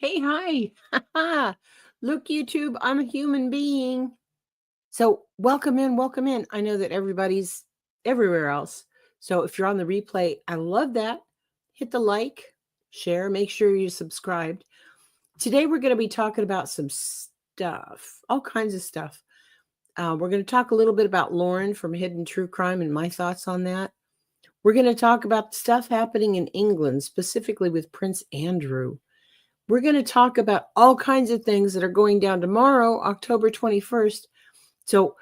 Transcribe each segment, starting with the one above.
Hey, hi. Look, YouTube, I'm a human being. So, welcome in, welcome in. I know that everybody's everywhere else. So, if you're on the replay, I love that. Hit the like, share, make sure you're subscribed. Today, we're going to be talking about some stuff, all kinds of stuff. We're going to talk a little bit about Lauren from Hidden True Crime and my thoughts on that. We're going to talk about stuff happening in England, specifically with Prince Andrew. We're going to talk about all kinds of things that are going down tomorrow, October 21st. So,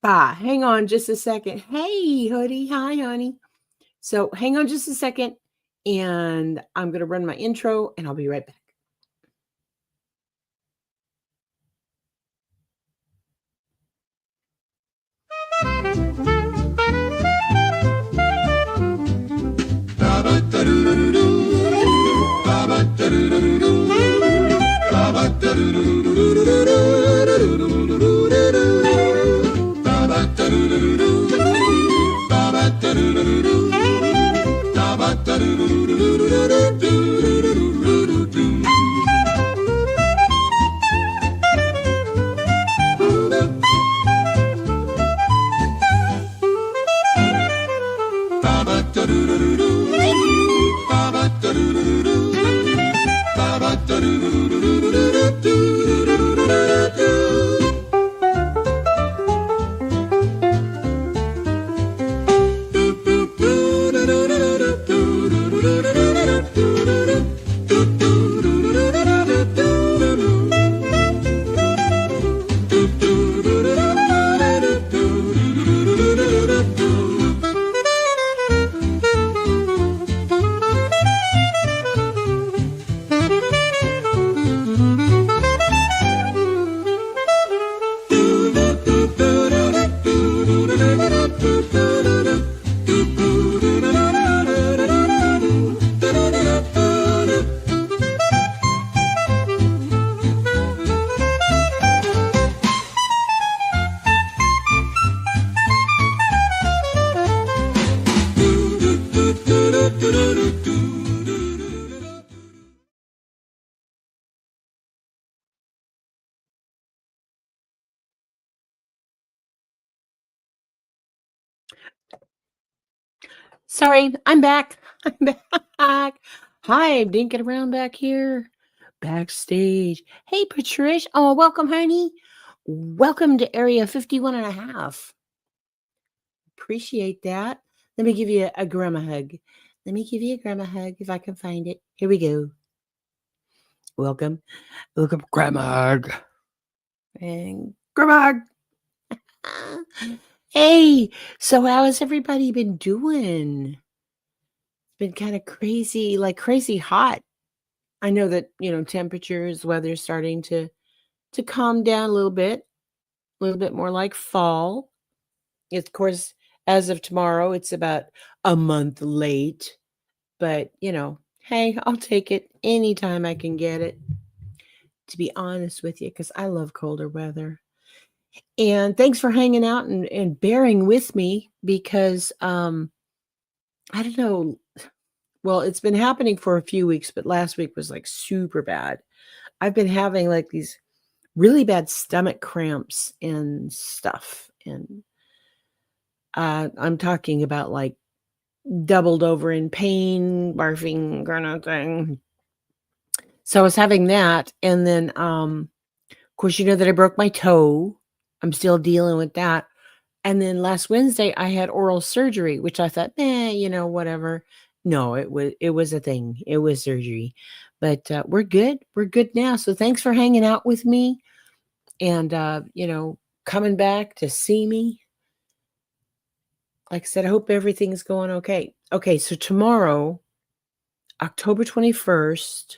hang on just a second. Hey, Hoodie. Hi, honey. So, hang on just a second, and I'm going to run my intro, and I'll be right back. Sorry, I'm back. I'm back. Hi, I'm dinking around back here, backstage. Hey, Patricia. Oh, welcome, honey. Welcome to Area 51 and a half. Appreciate that. Let me give you a grandma hug. Let me give you a grandma hug if I can find it. Here we go. Welcome. Welcome, grandma hug. And grandma hug. Hey, so how has everybody been doing? It's been kind of crazy, like crazy hot. I know that, temperatures, weather's starting to calm down a little bit more like fall. Of course, as of tomorrow, it's about a month late, but hey, I'll take it anytime I can get it, to be honest with you, because I love colder weather. And thanks for hanging out and bearing with me because I don't know. Well, it's been happening for a few weeks, but last week was like super bad. I've been having like these really bad stomach cramps and stuff. And I'm talking about like doubled over in pain, barfing kind of thing. So I was having that. And then, of course, you know that I broke my toe. I'm still dealing with that. And then last Wednesday, I had oral surgery, which I thought, whatever. No, it was a thing. It was surgery. But we're good. We're good now. So thanks for hanging out with me and, coming back to see me. Like I said, I hope everything's going okay. Okay, so tomorrow, October 21st,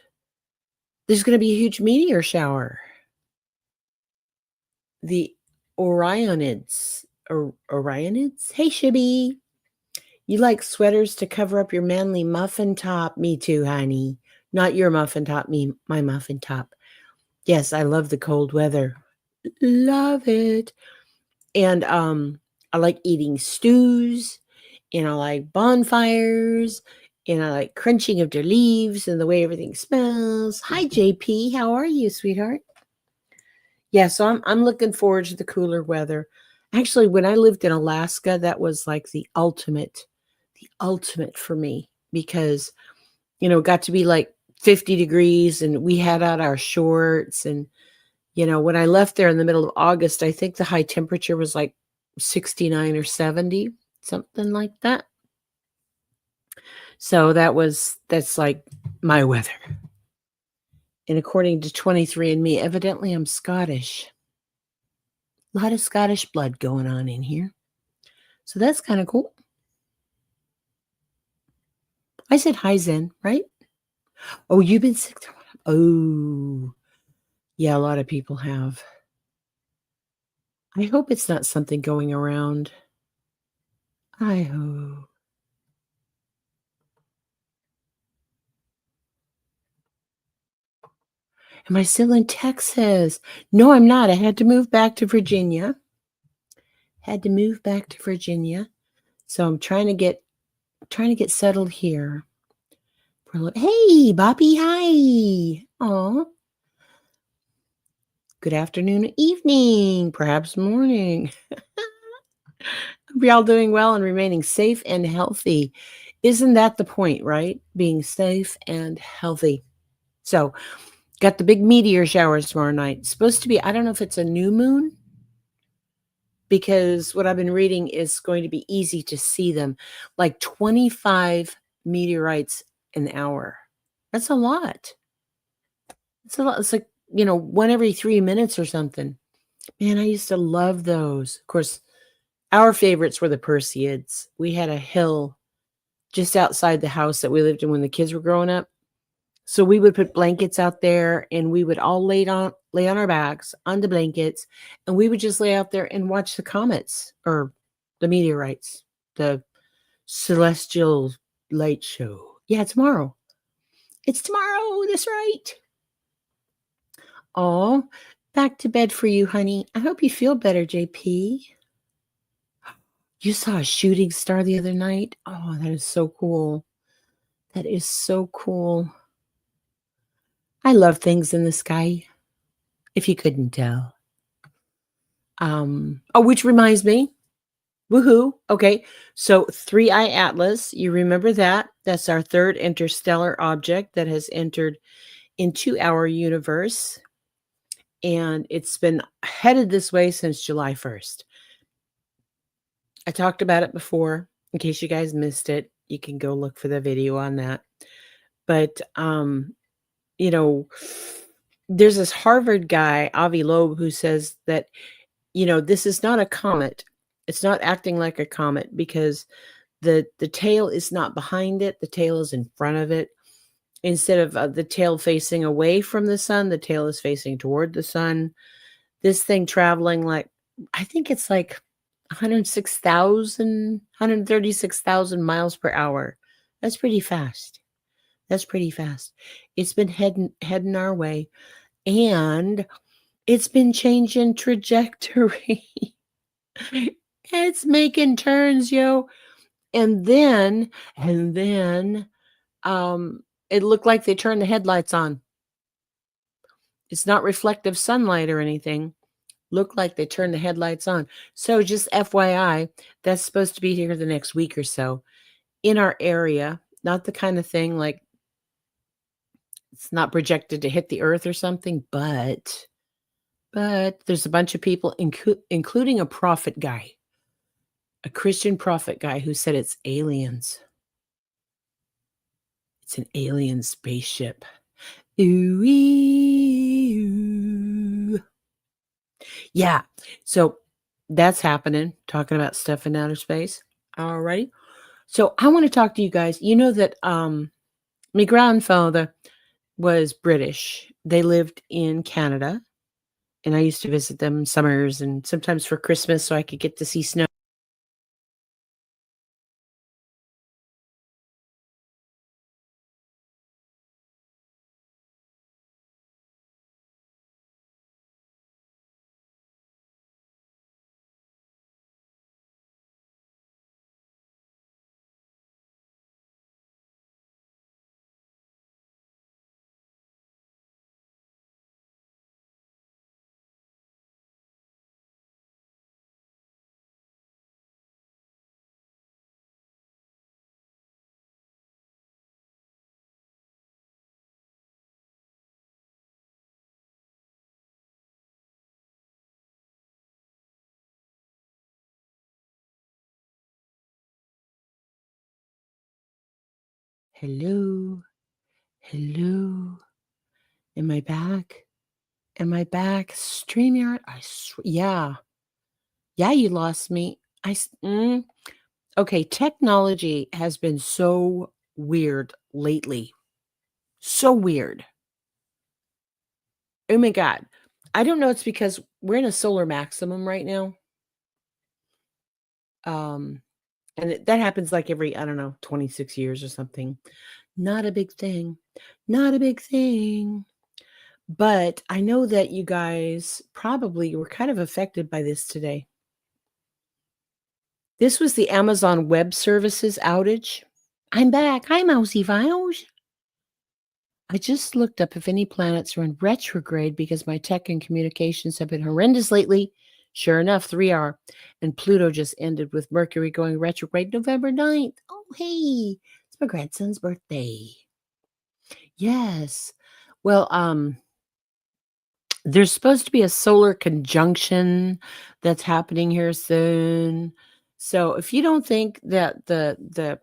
there's going to be a huge meteor shower. The Orionids. Orionids? Hey, Shibby. You like sweaters to cover up your manly muffin top? Me too, honey. Not your muffin top, my muffin top. Yes, I love the cold weather. Love it. And I like eating stews, and I like bonfires, and I like crunching of their leaves and the way everything smells. Hi, JP. How are you, sweetheart? Yeah, so I'm looking forward to the cooler weather. Actually, when I lived in Alaska, that was like the ultimate for me because it got to be like 50 degrees and we had out our shorts. And, when I left there in the middle of August, I think the high temperature was like 69 or 70, something like that. So that's like my weather. And according to 23andMe, evidently I'm Scottish. A lot of Scottish blood going on in here. So that's kind of cool. I said hi, Zen, right? Oh, you've been sick. Oh, yeah, a lot of people have. I hope it's not something going around. I hope. Am I still in Texas? No, I'm not. I had to move back to Virginia. So I'm trying to get settled here. Hey, Boppy, hi. Aw. Good afternoon, evening, perhaps morning. Hope y'all doing well and remaining safe and healthy. Isn't that the point, right? Being safe and healthy. So, got the big meteor showers tomorrow night. It's supposed to be, I don't know if it's a new moon, because what I've been reading is going to be easy to see them. Like 25 meteorites an hour. That's a lot. It's a lot. It's like, one every 3 minutes or something. Man, I used to love those. Of course, our favorites were the Perseids. We had a hill just outside the house that we lived in when the kids were growing up. So we would put blankets out there and we would all lay on our backs on the blankets, and we would just lay out there and watch the comets or the meteorites, the celestial light show. Yeah, tomorrow. It's tomorrow. That's right. Oh, back to bed for you, honey. I hope you feel better, JP. You saw a shooting star the other night? Oh, that is so cool. That is so cool. I love things in the sky, if you couldn't tell. Which reminds me. Woohoo. Okay. So 3I Atlas, you remember that? That's our third interstellar object that has entered into our universe. And it's been headed this way since July 1st. I talked about it before. In case you guys missed it, you can go look for the video on that. But there's this Harvard guy, Avi Loeb, who says that, this is not a comet. It's not acting like a comet because the tail is not behind it. The tail is in front of it. Instead of the tail facing away from the sun, the tail is facing toward the sun. This thing traveling like, I think it's like 136,000 miles per hour. That's pretty fast. It's been heading our way, and it's been changing trajectory. It's making turns, yo. And then it looked like they turned the headlights on. It's not reflective sunlight or anything. Looked like they turned the headlights on. So just FYI, that's supposed to be here the next week or so in our area. Not the kind of thing like it's not projected to hit the earth or something, but there's a bunch of people, including a prophet guy, a Christian prophet guy, who said it's aliens. It's an alien spaceship. Ooh, ooh. Yeah. So that's happening. Talking about stuff in outer space. All right. So I want to talk to you guys. You know that my grandfather was British. They lived in Canada, and I used to visit them summers and sometimes for Christmas so I could get to see snow. Hello? Hello? Am I back? Am I back? StreamYard? Yeah. Yeah, you lost me. Okay, technology has been so weird lately. So weird. Oh my god. I don't know, it's because we're in a solar maximum right now. Um, and that happens like every, I don't know, 26 years or something. Not a big thing. Not a big thing. But I know that you guys probably were kind of affected by this today. This was the Amazon Web Services outage. I'm back. Hi, Mousy Files. I just looked up if any planets are in retrograde because my tech and communications have been horrendous lately. Sure enough, 3 are. And Pluto just ended with Mercury going retrograde November 9th. Oh, hey, it's my grandson's birthday. Yes. Well, there's supposed to be a solar conjunction that's happening here soon. So if you don't think that the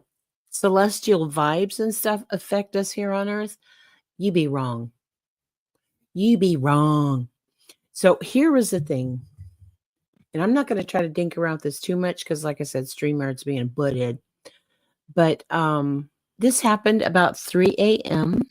celestial vibes and stuff affect us here on Earth, you be wrong. You be wrong. So here was the thing, and I'm not going to try to dink around this too much because, like I said, StreamYard's being a butthead. But this happened about 3 a.m.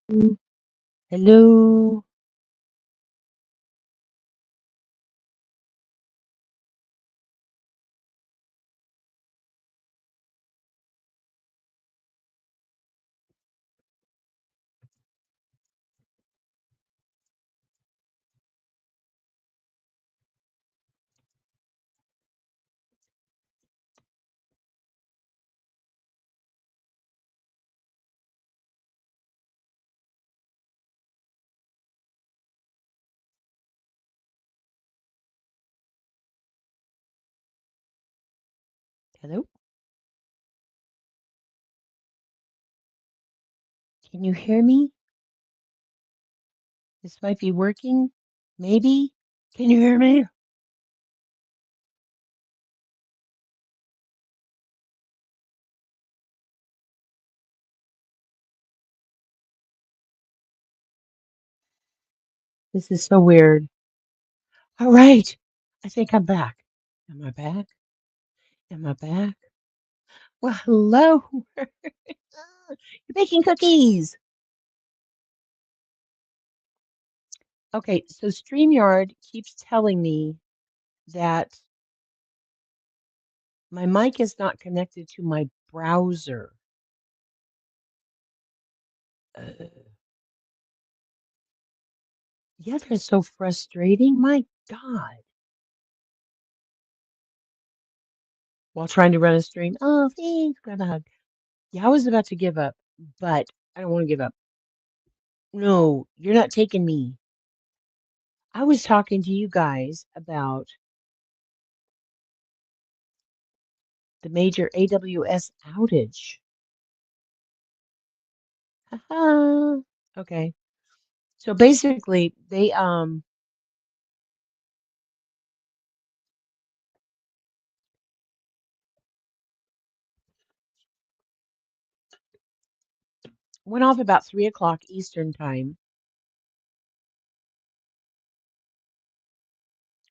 Mm, hello. Hello. Can you hear me? This might be working. Maybe. Can you hear me? This is so weird. All right. I think I'm back. Am I back? Am I back? Well, hello. You're baking cookies. Okay, so StreamYard keeps telling me that my mic is not connected to my browser. Uh, yeah, that's so frustrating. My God. While trying to run a stream. Oh, thanks. Grab a hug. Yeah, I was about to give up, but I don't want to give up. No, you're not taking me. I was talking to you guys about the major AWS outage. Haha. Okay. So basically, they went off about 3 o'clock Eastern time.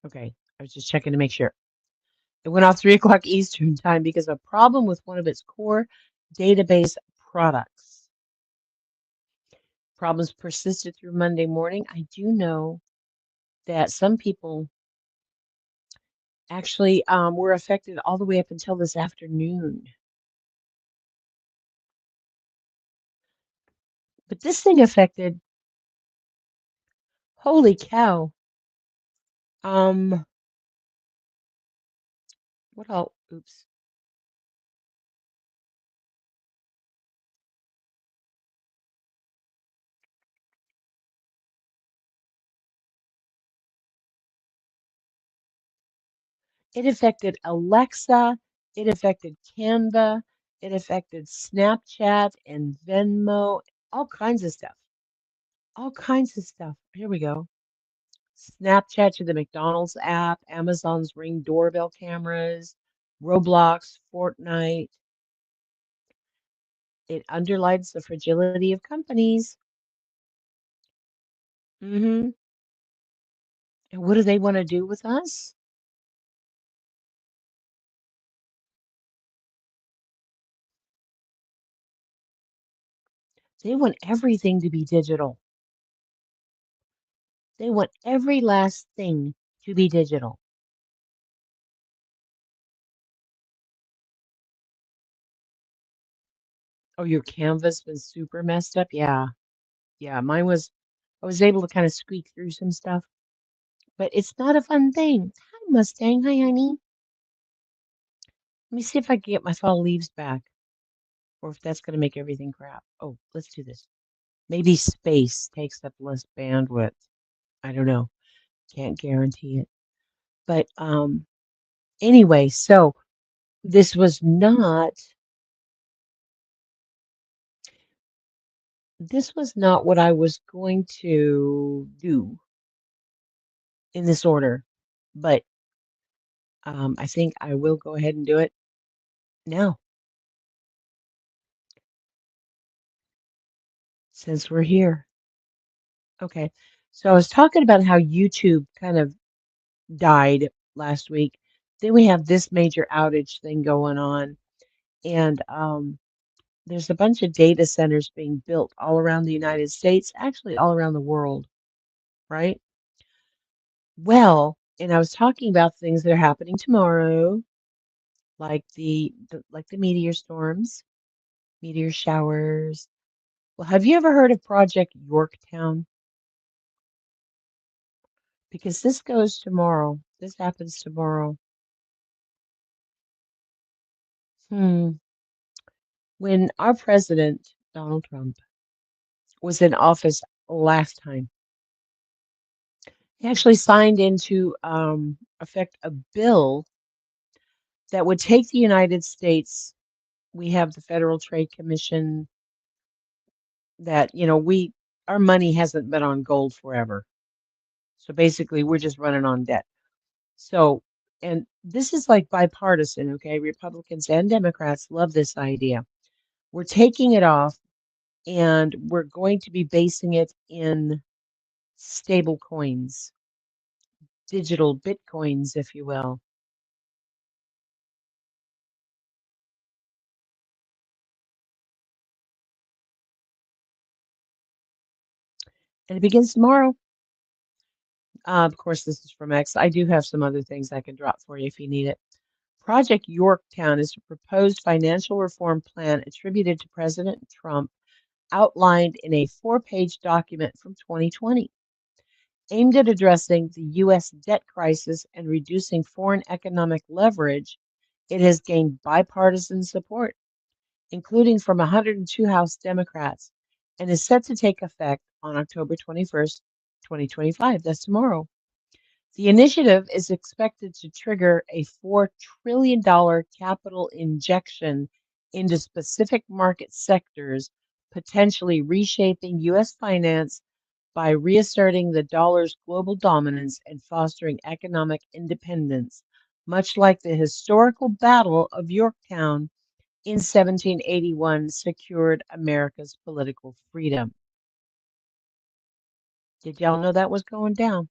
Okay, I was just checking to make sure. It went off 3 o'clock Eastern time because of a problem with one of its core database products. Problems persisted through Monday morning. I do know that some people actually were affected all the way up until this afternoon. But this thing affected, holy cow. Um, what else? Oops. It affected Alexa, it affected Canva, it affected Snapchat and Venmo, all kinds of stuff. All kinds of stuff. Here we go. Snapchat to the McDonald's app, Amazon's Ring doorbell cameras, Roblox, Fortnite. It underlines the fragility of companies. Hmm. And what do they want to do with us? They want everything to be digital. They want every last thing to be digital. Oh, your canvas was super messed up? Yeah. Yeah, mine was I was able to kind of squeak through some stuff, but it's not a fun thing. Hi, Mustang. Hi, honey. Let me see if I can get my fall leaves back or if that's going to make everything crap. Oh, let's do this. Maybe space takes up less bandwidth. I don't know. Can't guarantee it. But anyway, so this was not what I was going to do in this order, but I think I will go ahead and do it now since we're here. Okay. So I was talking about how YouTube kind of died last week. Then we have this major outage thing going on. And there's a bunch of data centers being built all around the United States, actually all around the world, right? Well, and I was talking about things that are happening tomorrow, like the meteor storms, meteor showers. Well, have you ever heard of Project Yorktown? Because this goes tomorrow. This happens tomorrow. Hmm. When our president, Donald Trump, was in office last time, he actually signed into effect a bill that would take the United States. We have the Federal Trade Commission that, our money hasn't been on gold forever. So basically, we're just running on debt. So, and this is like bipartisan, okay? Republicans and Democrats love this idea. We're taking it off and we're going to be basing it in stable coins, digital bitcoins, if you will. And it begins tomorrow. Of course, this is from X. I do have some other things I can drop for you if you need it. Project Yorktown is a proposed financial reform plan attributed to President Trump, outlined in a 4-page document from 2020. Aimed at addressing the U.S. debt crisis and reducing foreign economic leverage, it has gained bipartisan support, including from 102 House Democrats, and is set to take effect on October 21st, 2025. That's tomorrow. The initiative is expected to trigger a $4 trillion capital injection into specific market sectors, potentially reshaping U.S. finance by reasserting the dollar's global dominance and fostering economic independence, much like the historical Battle of Yorktown in 1781 secured America's political freedom. Did y'all know that was going down?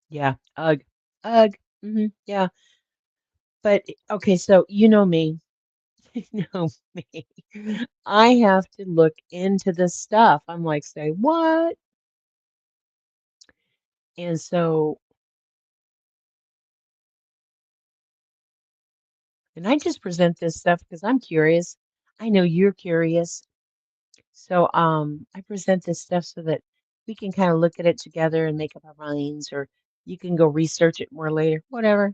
Yeah. Ugh. Ugh. Yeah. But okay, so you know me. You know me. I have to look into this stuff. I'm like, say what? And so, and I just present this stuff because I'm curious. I know you're curious. So, I present this stuff so that we can kind of look at it together and make up our minds, or you can go research it more later, whatever.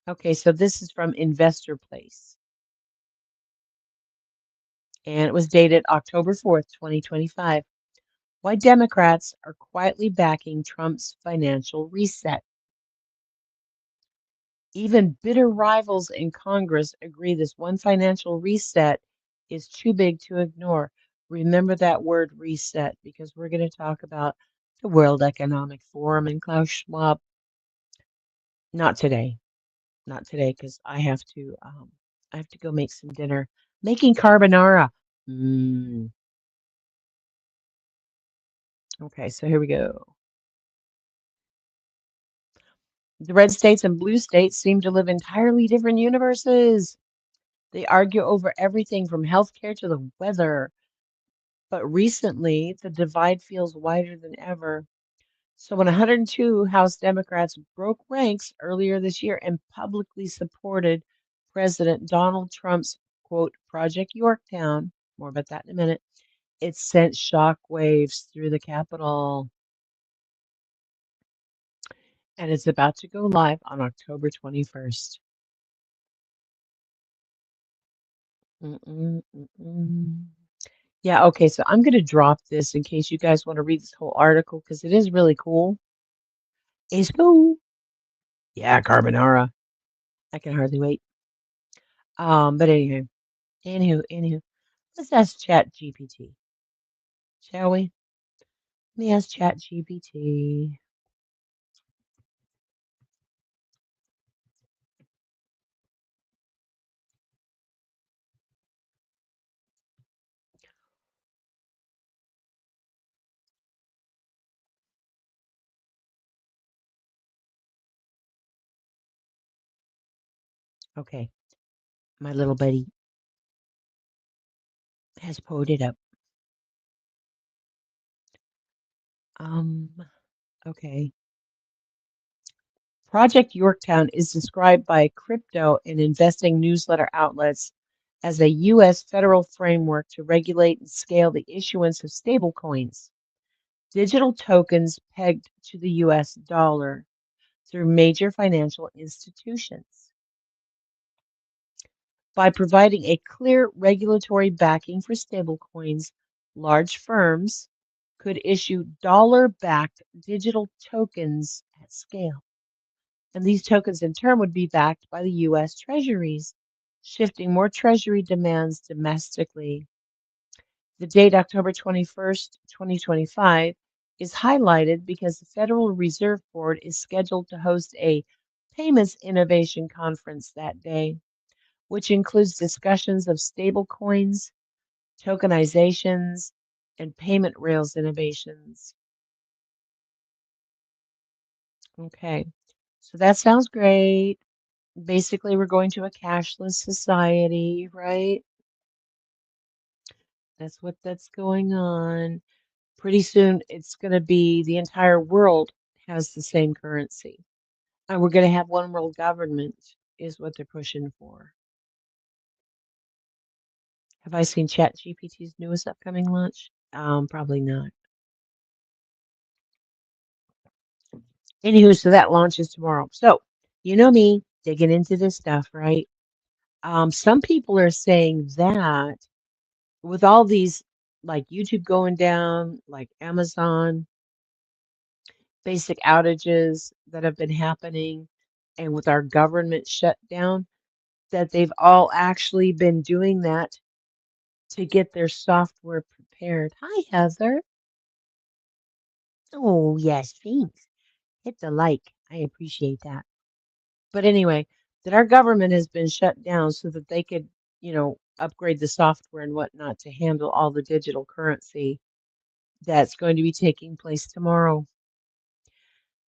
Okay, so this is from Investor Place, and it was dated October 4th, 2025. Why Democrats are quietly backing Trump's financial reset. Even bitter rivals in Congress agree this one financial reset is too big to ignore. Remember that word reset because we're going to talk about the World Economic Forum and Klaus Schwab. Not today. Not today because I have to go make some dinner. Making carbonara. Mm. Okay, so here we go. The red states and blue states seem to live entirely different universes. They argue over everything from healthcare to the weather. But recently, the divide feels wider than ever. So when 102 House Democrats broke ranks earlier this year and publicly supported President Donald Trump's quote, Project Yorktown, more about that in a minute, it sent shockwaves through the Capitol. And it's about to go live on October 21st. Mm-mm, mm-mm. Yeah, okay, so I'm going to drop this in case you guys want to read this whole article because it is really cool. It's cool. Yeah, carbonara. I can hardly wait. But anywho, let's ask Chat GPT, shall we? Let me ask Chat GPT. Okay, my little buddy has pulled it up. Um, okay. Project Yorktown is described by crypto and investing newsletter outlets as a U.S. federal framework to regulate and scale the issuance of stablecoins, digital tokens pegged to the U.S. dollar through major financial institutions. By providing a clear regulatory backing for stablecoins, large firms could issue dollar-backed digital tokens at scale. And these tokens in turn would be backed by the U.S. Treasuries, shifting more Treasury demands domestically. The date October 21st, 2025 is highlighted because the Federal Reserve Board is scheduled to host a Payments Innovation Conference that day, which includes discussions of stablecoins, tokenizations, and payment rails innovations. Okay, so that sounds great. Basically, we're going to a cashless society, right? That's going on. Pretty soon, it's going to be the entire world has the same currency. And we're going to have one world government, is what they're pushing for. Have I seen ChatGPT's newest upcoming launch? Probably not. Anywho, so that launches tomorrow. So, you know me, digging into this stuff, right? Some people are saying that with all these, like YouTube going down, like Amazon, basic outages that have been happening, and with our government shutdown, that they've all actually been doing that to get their software prepared. Hi, Heather. Oh, yes, thanks. Hit the like. I appreciate that. But anyway, that our government has been shut down so that they could, upgrade the software and whatnot to handle all the digital currency that's going to be taking place tomorrow.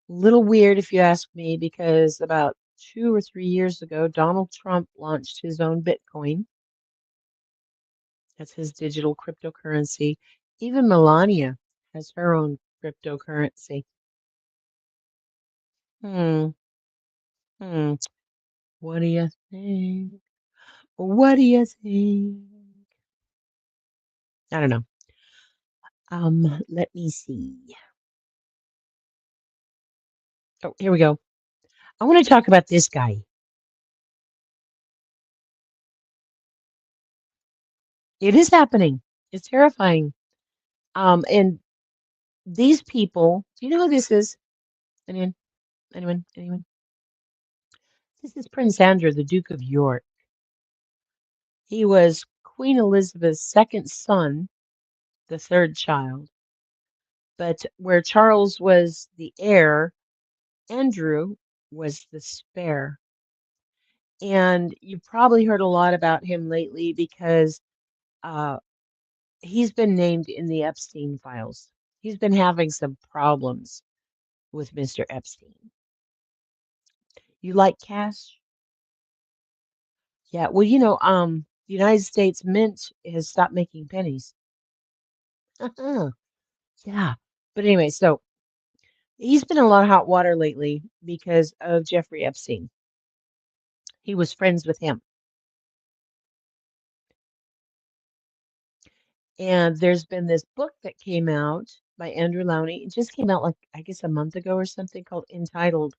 Little weird if you ask me, because about 2 or 3 years ago, Donald Trump launched his own Bitcoin. That's his digital cryptocurrency. Even Melania has her own cryptocurrency. Hmm. Hmm. What do you think? What do you think? I don't know. Let me see. Oh, here we go. I want to talk about this guy. It is happening. It's terrifying. And these people, do you know who this is? Anyone? Anyone? Anyone? This is Prince Andrew, the Duke of York. He was Queen Elizabeth's second son, the third child. But where Charles was the heir, Andrew was the spare. And you've probably heard a lot about him lately because uh, he's been named in the Epstein files. He's been having some problems with Mr. Epstein. You like cash? Yeah. Well, the United States Mint has stopped making pennies. Yeah. But anyway, so he's been in a lot of hot water lately because of Jeffrey Epstein. He was friends with him. And there's been this book that came out by Andrew Lowney. It just came out like I guess a month ago or something called entitled.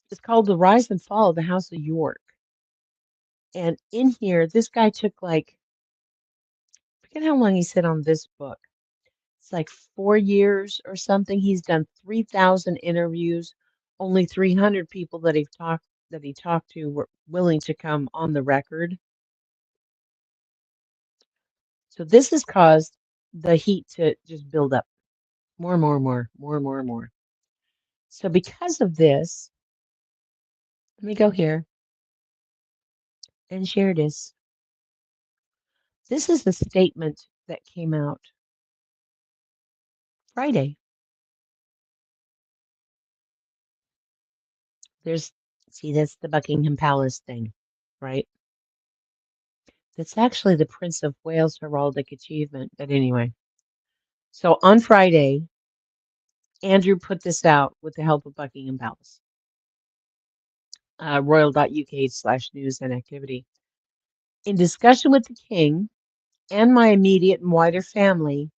It's called The Rise and Fall of the House of York. And in here, this guy took like forget how long he said on this book. It's like 4 years or something. He's done 3,000 interviews. Only 300 people that he talked to were willing to come on the record. So this has caused the heat to just build up more and more and more, more and more and more. So because of this, let me go here and share this. This is the statement that came out Friday. There's See, that's the Buckingham Palace thing, right? That's actually the Prince of Wales heraldic achievement. But anyway, so on Friday, Andrew put this out with the help of Buckingham Palace, royal.uk/news and activity. In discussion with the King and my immediate and wider family,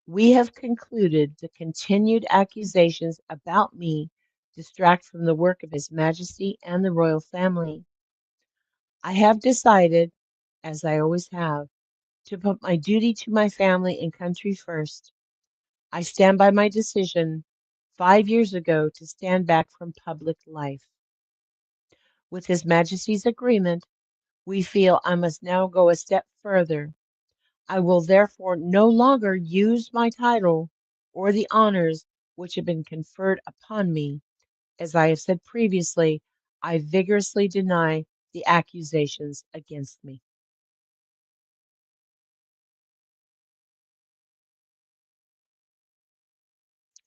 we have concluded the continued accusations about me distract from the work of His Majesty and the royal family. I have decided, as I always have, to put my duty to my family and country first. I stand by my decision 5 years ago to stand back from public life. With His Majesty's agreement, we feel I must now go a step further. I will therefore no longer use my title or the honors which have been conferred upon me. As I have said previously, I vigorously deny the accusations against me.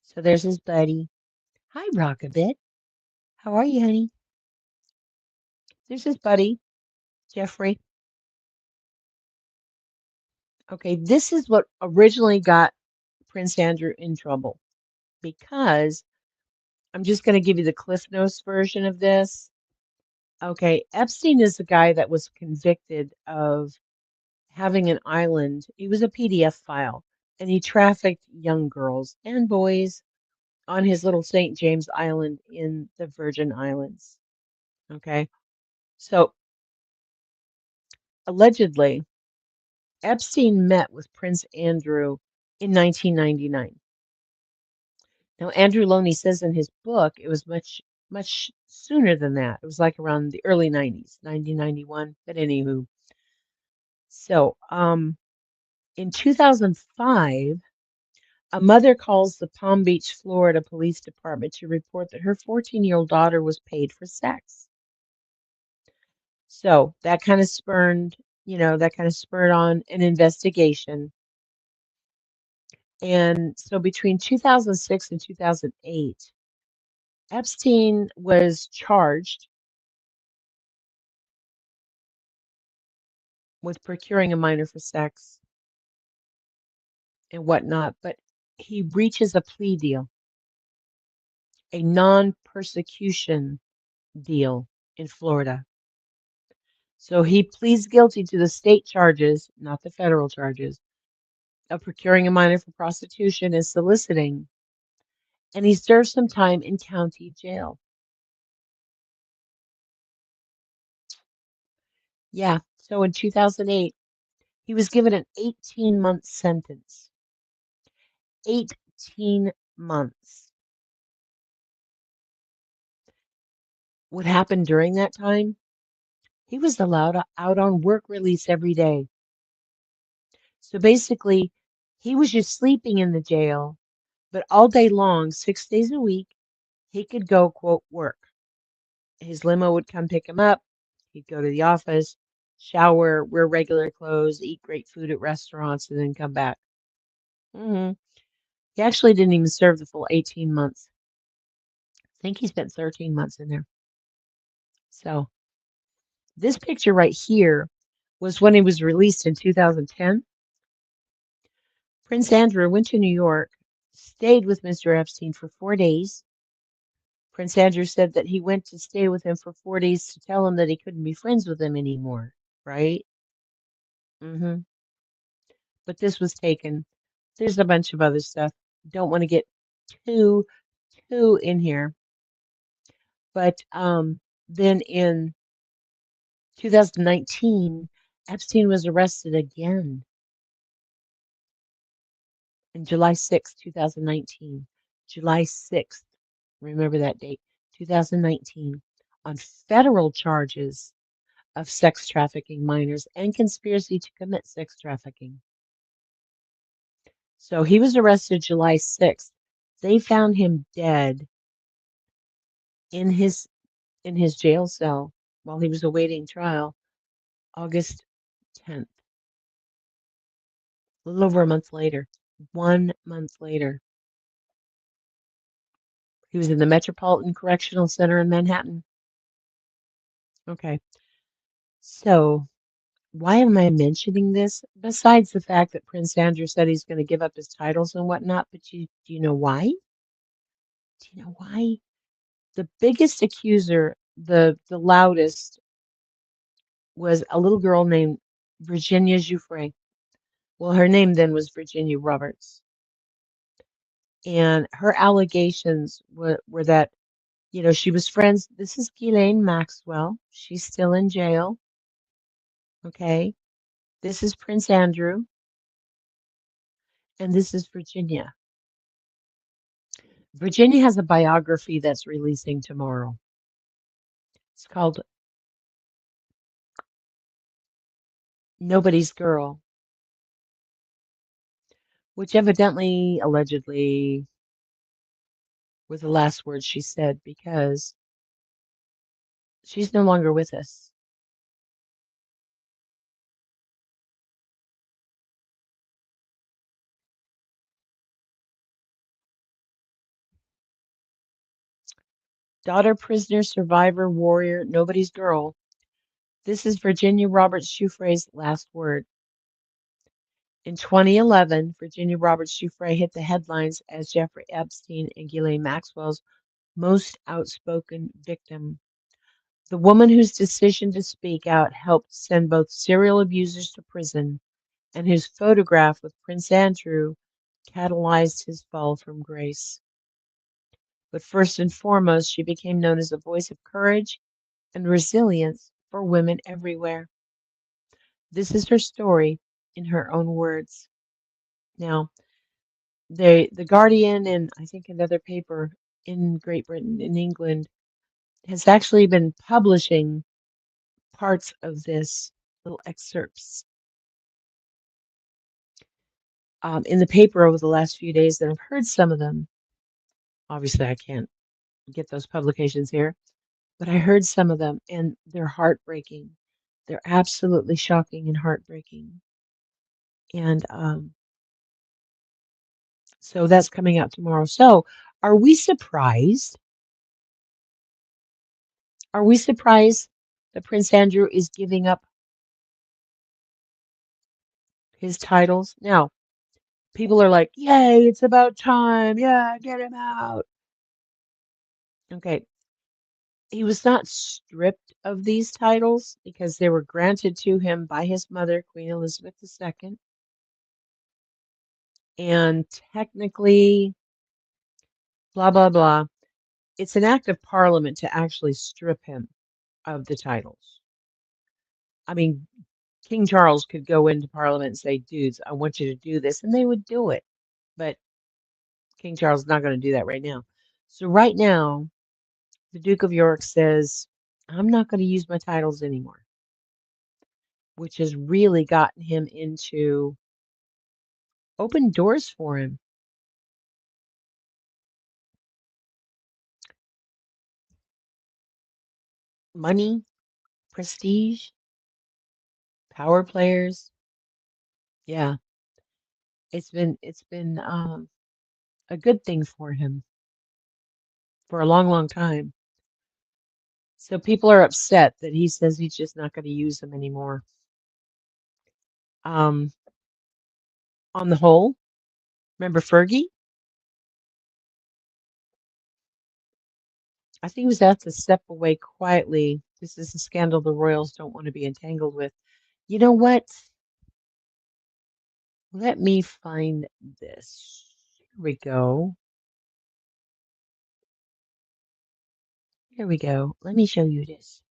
So there's his buddy. Hi, Rockabit. How are you, honey? There's his buddy, Jeffrey. Okay, this is what originally got Prince Andrew in trouble because I'm just going to give you the Cliff Notes version of this. Okay, Epstein is the guy that was convicted of having an island. He was a PDF file and he trafficked young girls and boys on his little St. James Island in the Virgin Islands. Okay, so allegedly, Epstein met with Prince Andrew in 1999. Now, Andrew Loney says in his book it was much sooner than that. It was like around the early 90s, 1991. But anywho, so in 2005, a mother calls the Palm Beach, Florida Police Department to report that her 14-year-old daughter was paid for sex. So that kind of spurred on an investigation. And so between 2006 and 2008, Epstein was charged with procuring a minor for sex and whatnot, but he reaches a plea deal, a non-persecution deal in Florida. So he pleads guilty to the state charges, not the federal charges, of procuring a minor for prostitution and soliciting, and he serves some time in county jail. Yeah, so in 2008, he was given an 18-month sentence. 18 months. What happened during that time? He was allowed out on work release every day. So basically, he was just sleeping in the jail, but all day long, 6 days a week, he could go, quote, work. His limo would come pick him up. He'd go to the office, shower, wear regular clothes, eat great food at restaurants, and then come back. He actually didn't even serve the full 18 months. I think he spent 13 months in there. So this picture right here was when he was released in 2010. Prince Andrew went to New York, stayed with Mr. Epstein for 4 days. Prince Andrew said that he went to stay with him for 4 days to tell him that he couldn't be friends with him anymore, right? But this was taken. There's a bunch of other stuff. Don't want to get too in here. But then in 2019, Epstein was arrested again on July 6th, 2019. July 6th. Remember that date, 2019, on federal charges of sex trafficking minors and conspiracy to commit sex trafficking. So he was arrested July 6th. They found him dead in his jail cell while he was awaiting trial August 10th. A little over a month later. 1 month later. He was in the Metropolitan Correctional Center in Manhattan. Okay. So why am I mentioning this? Besides the fact that Prince Andrew said he's going to give up his titles and whatnot, but do you know why? Do you know why? The biggest accuser, the loudest, was a little girl named Virginia Giuffre. Well, her name then was Virginia Roberts, and her allegations were that she was friends. This is Ghislaine Maxwell. She's still in jail. Okay, this is Prince Andrew, and this is Virginia. Virginia has a biography that's releasing tomorrow. It's called Nobody's Girl, which evidently, allegedly, were the last words she said because she's no longer with us. Daughter, prisoner, survivor, warrior, nobody's girl. This is Virginia Roberts Giuffre's last word. In 2011, Virginia Roberts Giuffre hit the headlines as Jeffrey Epstein and Ghislaine Maxwell's most outspoken victim. The woman whose decision to speak out helped send both serial abusers to prison and whose photograph with Prince Andrew catalyzed his fall from grace. But first and foremost, she became known as a voice of courage and resilience for women everywhere. This is her story in her own words. Now, the Guardian and I think another paper in Great Britain, in England, has actually been publishing parts of this, little excerpts in the paper over the last few days, and I've heard some of them. Obviously, I can't get those publications here, but I heard some of them, and they're heartbreaking. They're absolutely shocking and heartbreaking. And so that's coming out tomorrow. So, are we surprised? Are we surprised that Prince Andrew is giving up his titles? Now, people are like, "Yay, it's about time. Yeah, get him out." Okay, he was not stripped of these titles because they were granted to him by his mother, Queen Elizabeth II. And technically, blah, blah, blah, it's an act of parliament to actually strip him of the titles. I mean, King Charles could go into parliament and say, dudes, I want you to do this, and they would do it. But King Charles is not going to do that right now. So right now, the Duke of York says, I'm not going to use my titles anymore, which has really gotten him into open doors for him. Money, prestige, power players. Yeah, it's been a good thing for him for a long, long time. So people are upset that he says he's just not going to use them anymore. Um, on the whole, remember Fergie? I think he was asked to step away quietly. This is a scandal the royals don't want to be entangled with. You know what? Let me find this. Here we go. Here we go. Let me show you this.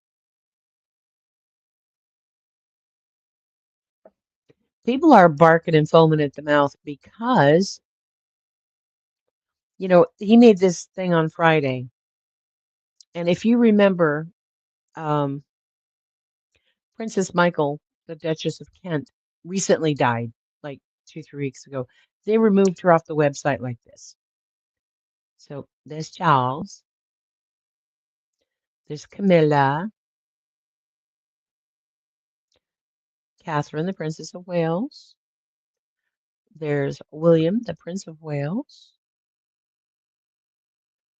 People are barking and foaming at the mouth because, he made this thing on Friday. And if you remember, um, Princess Michael, the Duchess of Kent, recently died like 2, 3 weeks ago. They removed her off the website like this. So there's Charles, there's Camilla, Catherine, the Princess of Wales, there's William, the Prince of Wales,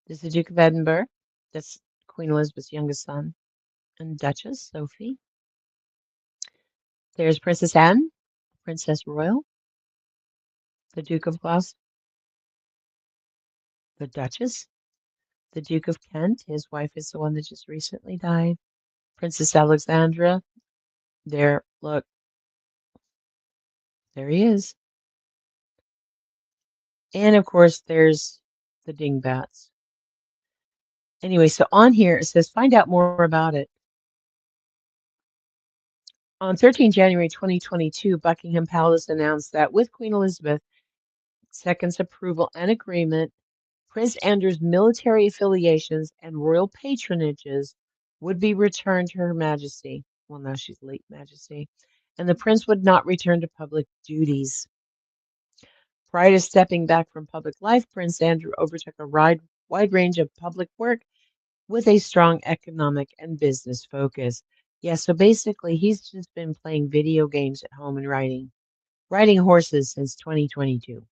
there's the Duke of Edinburgh, that's Queen Elizabeth's youngest son. and Duchess Sophie. There's Princess Anne, Princess Royal, the Duke of Gloucester, the Duchess, the Duke of Kent. His wife is the one that just recently died. Princess Alexandra. There, look, there he is. And of course, there's the dingbats. Anyway, so on here it says find out more about it. On 13 January 2022, Buckingham Palace announced that with Queen Elizabeth II's approval and agreement, Prince Andrew's military affiliations and royal patronages would be returned to Her Majesty. Well, now she's late Majesty. And the prince would not return to public duties. Prior to stepping back from public life, Prince Andrew overtook a wide range of public work with a strong economic and business focus. Yeah, so basically, he's just been playing video games at home and riding horses since 2022.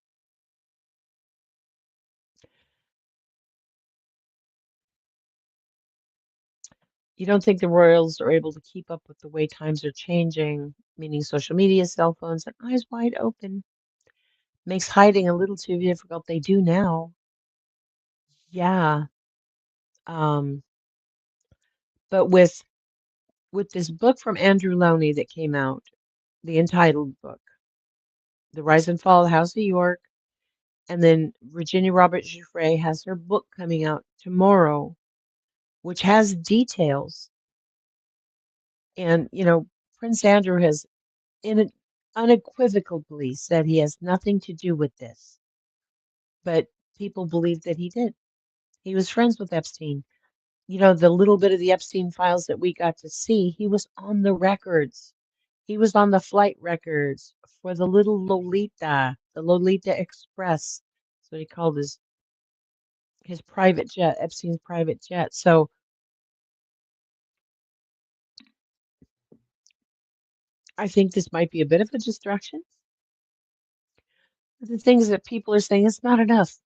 You don't think the royals are able to keep up with the way times are changing, meaning social media, cell phones, and eyes wide open makes hiding a little too difficult. They do now. Yeah. Um, but with this book from Andrew Loney that came out, the entitled book, The Rise and Fall of the House of York, and then Virginia Roberts Giuffre has her book coming out tomorrow, which has details. And, Prince Andrew has unequivocally said he has nothing to do with this. But people believe that he did. He was friends with Epstein. The little bit of the Epstein files that we got to see, he was on the records. He was on the flight records for the little Lolita, the Lolita Express. That's what he called his private jet, Epstein's private jet. So I think this might be a bit of a distraction. The things that people are saying, it's not enough.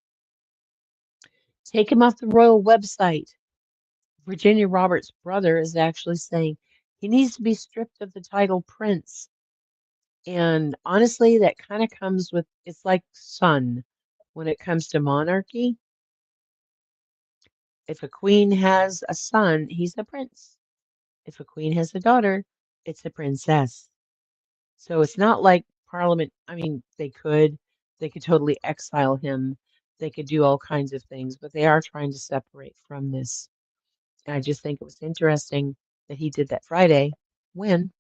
Take him off the royal website. Virginia Roberts' brother is actually saying he needs to be stripped of the title prince. And honestly, that kind of comes with it's like son when it comes to monarchy. If a queen has a son, he's a prince. If a queen has a daughter, it's a princess. So it's not like Parliament. I mean, they could totally exile him. They could do all kinds of things, but they are trying to separate from this. And I just think it was interesting that he did that Friday when,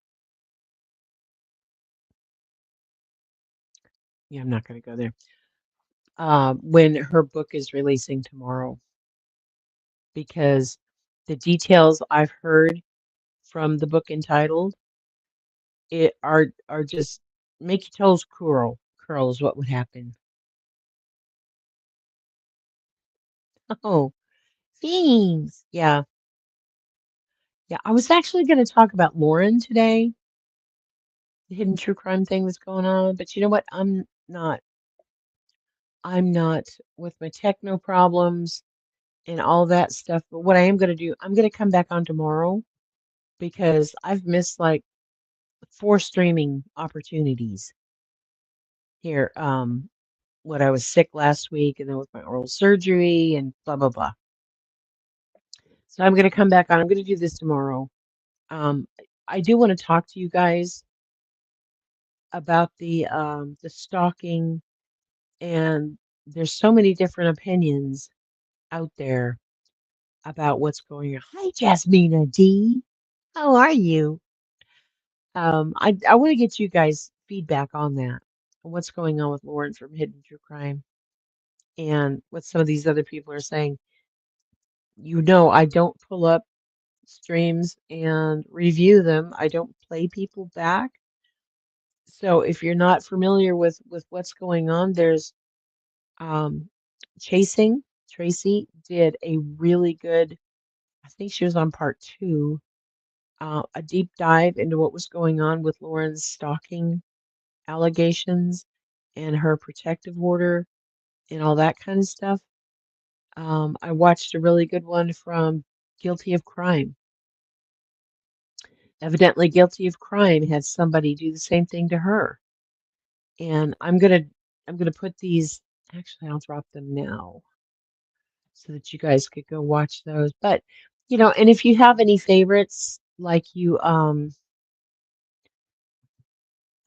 yeah, I'm not going to go there, when her book is releasing tomorrow, because the details I've heard from the book entitled it are just make your toes curl is what would happen. Oh, thanks. Yeah, yeah. I was actually going to talk about Lauren today, the hidden true crime thing that's going on, but you know what? Not. I'm not with my techno problems and all that stuff. But what I am going to do, I'm going to come back on tomorrow because I've missed like 4 streaming opportunities here. When I was sick last week and then with my oral surgery and blah blah blah. So I'm going to come back on. I'm going to do this tomorrow. Um, I do want to talk to you guys about the stalking, and there's so many different opinions out there about what's going on. Hi, Jasmina D. How are you? I want to get you guys feedback on that. What's going on with Lauren from Hidden True Crime and what some of these other people are saying. I don't pull up streams and review them. I don't play people back. So if you're not familiar with what's going on, there's um Chasing Tracy did a really good, I think she was on part 2, a deep dive into what was going on with Lauren's stalking allegations and her protective order and all that kind of stuff. I watched a really good one from Guilty of Crime. evidently guilty of crime, had somebody do the same thing to her. And I'm gonna put these. Actually, I'll drop them now so that you guys could go watch those. But and if you have any favorites, like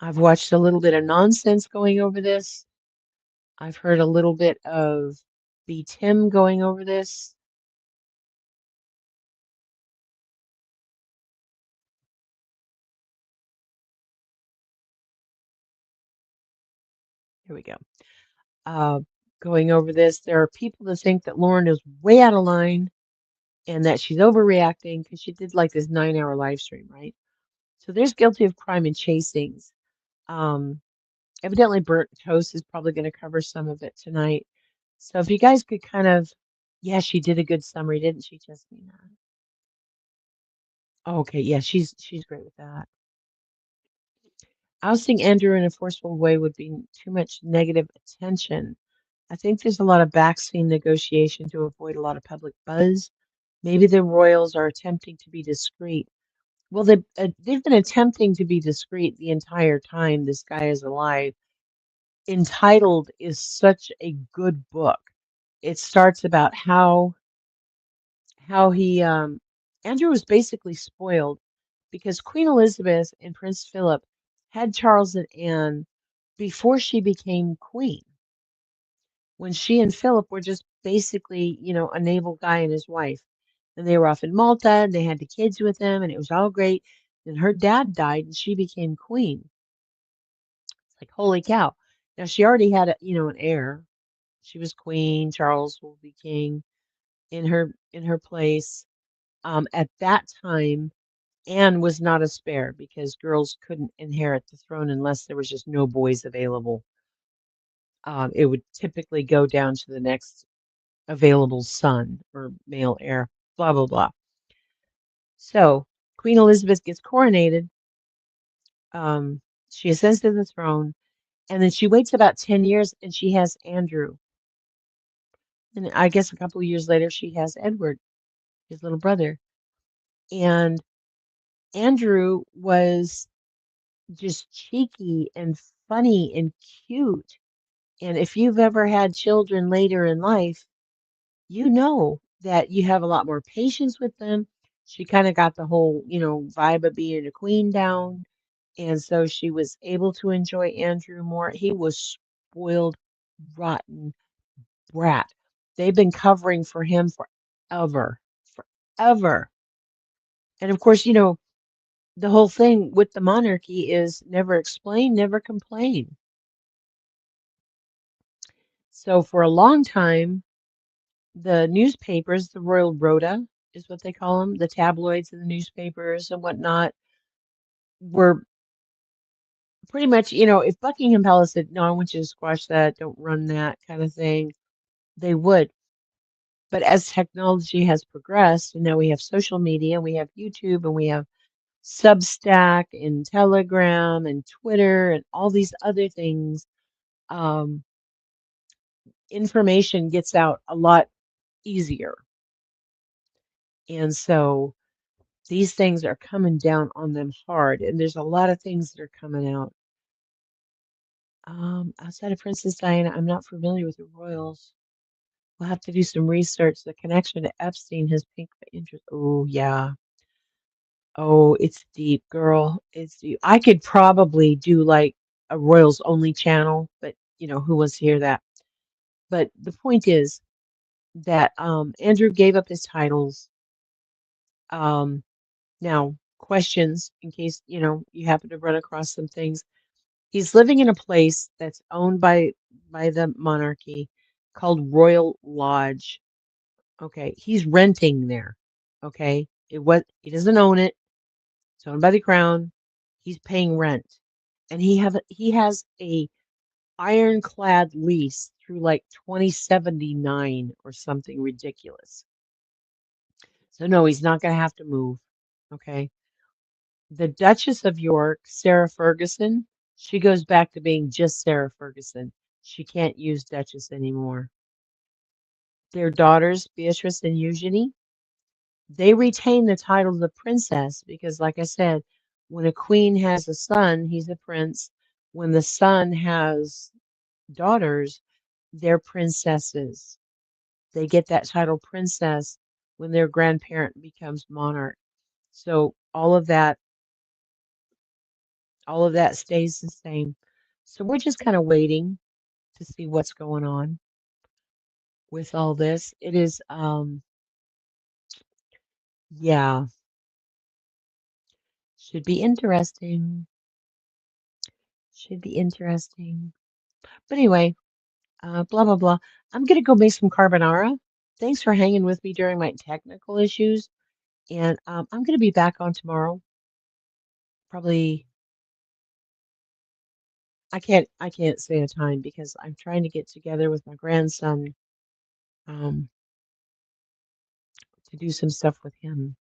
I've watched a little bit of nonsense going over this. I've heard a little bit of B. Tim going over this. Here we go. Uh, Going over this, there are people that think that Lauren is way out of line and that she's overreacting because she did like this 9-hour live stream, right? So there's guilty of crime and chasings. Um, Evidently, Burnt Toast is probably going to cover some of it tonight. So if you guys could kind of, yeah, she did a good summary, didn't she, Jasmina? Oh, okay, yeah, she's great with that. Ousting Andrew in a forceful way would be too much negative attention. I think there's a lot of backseat negotiation to avoid a lot of public buzz. Maybe the royals are attempting to be discreet. Well, they've been attempting to be discreet the entire time this guy is alive. Entitled is such a good book. It starts about how he Andrew was basically spoiled because Queen Elizabeth and Prince Philip had Charles and Anne before she became queen. When she and Philip were just basically, a naval guy and his wife. And they were off in Malta and they had the kids with them and it was all great. Then her dad died and she became queen. It's like, holy cow. Now she already had an heir. She was queen. Charles will be king in her place. At that time, Anne was not a spare because girls couldn't inherit the throne unless there was just no boys available. It would typically go down to the next available son or male heir, blah, blah, blah. So Queen Elizabeth gets coronated. Um, she ascends to the throne, and then she waits about 10 years and she has Andrew. And I guess a couple of years later, she has Edward, his little brother. And Andrew was just cheeky and funny and cute. And if you've ever had children later in life, you know that you have a lot more patience with them. She kind of got the whole, vibe of being a queen down. And so she was able to enjoy Andrew more. He was spoiled, rotten brat. They've been covering for him forever, forever. And of course, the whole thing with the monarchy is never explain, never complain. So for a long time, the newspapers, the royal rota is what they call them, the tabloids and the newspapers and whatnot, were pretty much, if Buckingham Palace said, no, I want you to squash that, don't run that kind of thing, they would. But as technology has progressed, and now we have social media, we have YouTube, and we have Substack and Telegram and Twitter and all these other things, um, information gets out a lot easier. And so these things are coming down on them hard, and there's a lot of things that are coming out. Outside of Princess Diana, I'm not familiar with the royals. We'll have to do some research. The connection to Epstein has piqued my interest. Oh, yeah. Oh, it's deep, girl. It's deep. I could probably do like a royals only channel, but who wants to hear that? But the point is that Andrew gave up his titles. Um, Now, questions in case you happen to run across some things. He's living in a place that's owned by the monarchy called Royal Lodge. Okay, he's renting there. Okay, he doesn't own it. It's owned by the crown. He's paying rent, and he has a ironclad lease through like 2079 or something ridiculous. So no, he's not going to have to move. Okay. The Duchess of York, Sarah Ferguson, she goes back to being just Sarah Ferguson. She can't use Duchess anymore. Their daughters, Beatrice and Eugenie, They retain the title of princess because, like I said, when a queen has a son, he's a prince. When the son has daughters, they're princesses. They get that title princess when their grandparent becomes monarch. So all of that stays the same. So we're just kind of waiting to see what's going on with all this. It is, yeah, should be interesting. Should be interesting. But anyway, blah, blah, blah. I'm going to go make some carbonara. Thanks for hanging with me during my technical issues. And I'm going to be back on tomorrow. Probably, I can't say a time because I'm trying to get together with my grandson um, to do some stuff with him.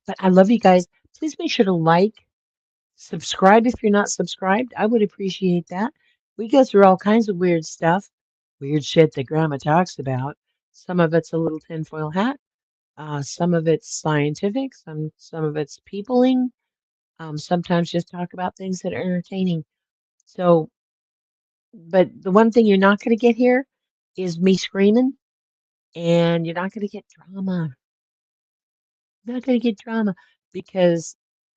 But I love you guys. Please make sure to like, subscribe if you're not subscribed. I would appreciate that. We go through all kinds of weird stuff, weird shit that Grandma talks about. Some of it's a little tinfoil hat. Some of it's scientific. Some of it's peopling. Sometimes just talk about things that are entertaining. So, but the one thing you're not going to get here is me screaming, and you're not going to get drama. You're not going to get drama because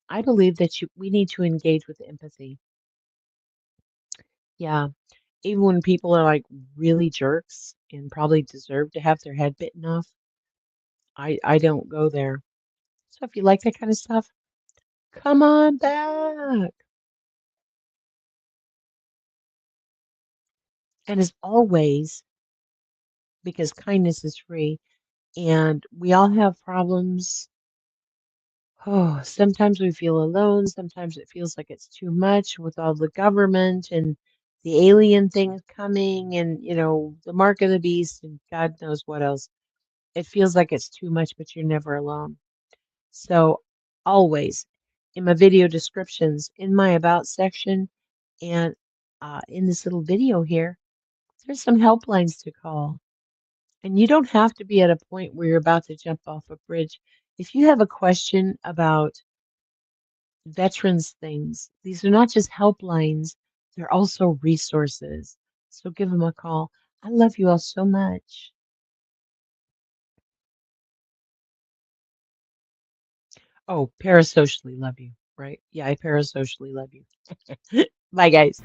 I believe that we need to engage with empathy. Yeah, even when people are like really jerks and probably deserve to have their head bitten off, I don't go there. So if you like that kind of stuff, come on back. And as always, because kindness is free and we all have problems. Oh, sometimes we feel alone. Sometimes it feels like it's too much with all the government and the alien things coming and, the mark of the beast and God knows what else. It feels like it's too much, but you're never alone. So, always in my video descriptions, in my about section, and in this little video here, there's some helplines to call. And you don't have to be at a point where you're about to jump off a bridge. If you have a question about veterans things, these are not just helplines, they're also resources. So give them a call. I love you all so much. Oh, parasocially love you, right? Yeah, I parasocially love you. Bye, guys.